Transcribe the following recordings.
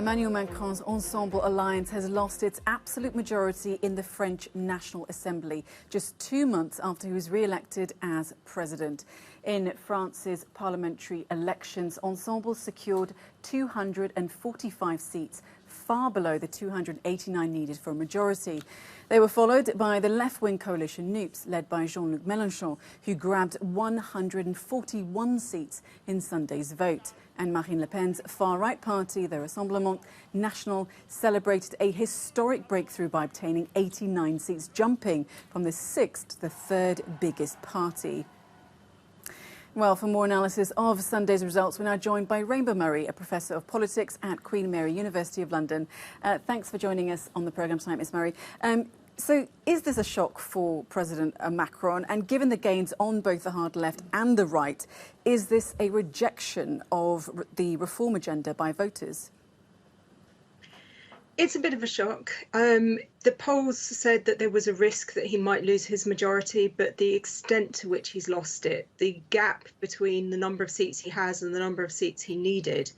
Emmanuel Macron's Ensemble alliance has lost its absolute majority in the French National Assembly just 2 months after he was re-elected as president. In France's parliamentary elections, Ensemble secured 245 seats, far below the 289 needed for a majority. They were followed by the left-wing coalition NUPES, led by Jean-Luc Mélenchon, who grabbed 141 seats in Sunday's vote. And Marine Le Pen's far-right party, the Rassemblement National, celebrated a historic breakthrough by obtaining 89 seats, jumping from the sixth to the third biggest party. Well, for more analysis of Sunday's results, we're now joined by Rainbow Murray, a professor of politics at Queen Mary, University of London. Thanks for joining us on the programme tonight, Ms Murray. So is this a shock for President Macron? And given the gains on both the hard left and the right, is this a rejection of the reform agenda by voters? It's a bit of a shock. The polls said that there was a risk that he might lose his majority, but the extent to which he's lost it, the gap between the number of seats he has and the number of seats he needed,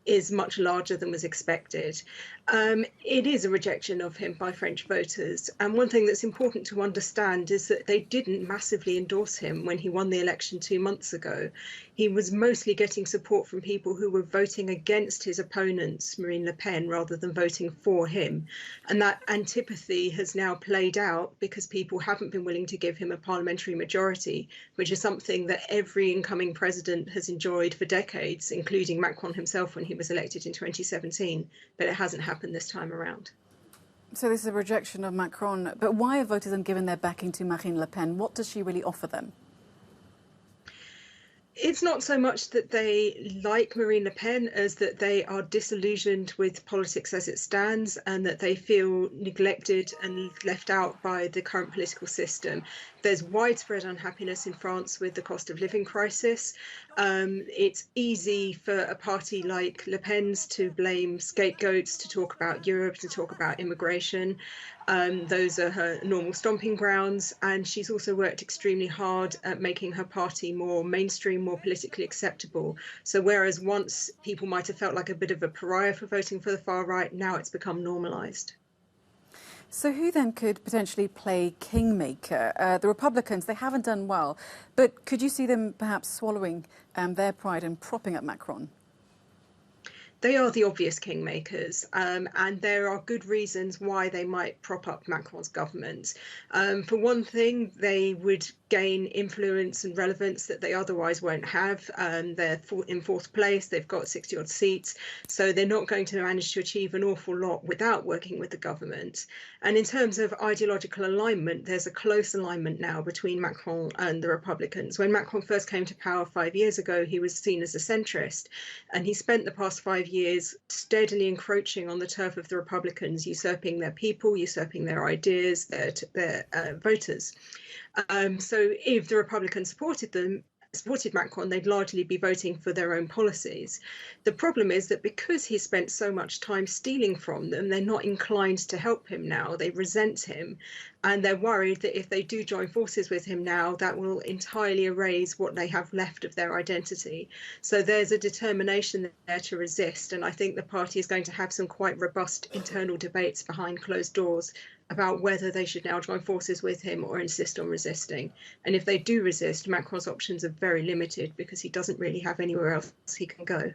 is much larger than was expected. It is a rejection of him by French voters. And one thing that's important to understand is that they didn't massively endorse him when he won the election 2 months ago. He was mostly getting support from people who were voting against his opponents, Marine Le Pen, rather than voting for him. And that antipathy has now played out because people haven't been willing to give him a parliamentary majority, which is something that every incoming president has enjoyed for decades, including Macron himself when he was elected in 2017, but it hasn't happened this time around. So this is a rejection of Macron, but why have voters then given their backing to Marine Le Pen? What does she really offer them? It's not so much that they like Marine Le Pen as that they are disillusioned with politics as it stands and that they feel neglected and left out by the current political system. There's widespread unhappiness in France with the cost of living crisis. It's easy for a party like Le Pen's to blame scapegoats, to talk about Europe, to talk about immigration. Those are her normal stomping grounds, and she's also worked extremely hard at making her party more mainstream, more politically acceptable. So whereas once people might have felt like a bit of a pariah for voting for the far right, now it's become normalised. So who then could potentially play kingmaker? The Republicans, they haven't done well, but could you see them perhaps swallowing their pride and propping up Macron? They are the obvious kingmakers, and there are good reasons why they might prop up Macron's government. For one thing, they would gain influence and relevance that they otherwise won't have. They're in fourth place, they've got 60-odd seats, so they're not going to manage to achieve an awful lot without working with the government. And in terms of ideological alignment, there's a close alignment now between Macron and the Republicans. When Macron first came to power 5 years ago, he was seen as a centrist, and he spent the past 5 years steadily encroaching on the turf of the Republicans, usurping their people, usurping their ideas, their voters. So if the Republicans supported Macron, they'd largely be voting for their own policies. The problem is that because he spent so much time stealing from them, they're not inclined to help him now. They resent him, and they're worried that if they do join forces with him now, that will entirely erase what they have left of their identity. So there's a determination there to resist, and I think the party is going to have some quite robust internal debates behind closed doors about whether they should now join forces with him or insist on resisting. And if they do resist, Macron's options are very limited because he doesn't really have anywhere else he can go.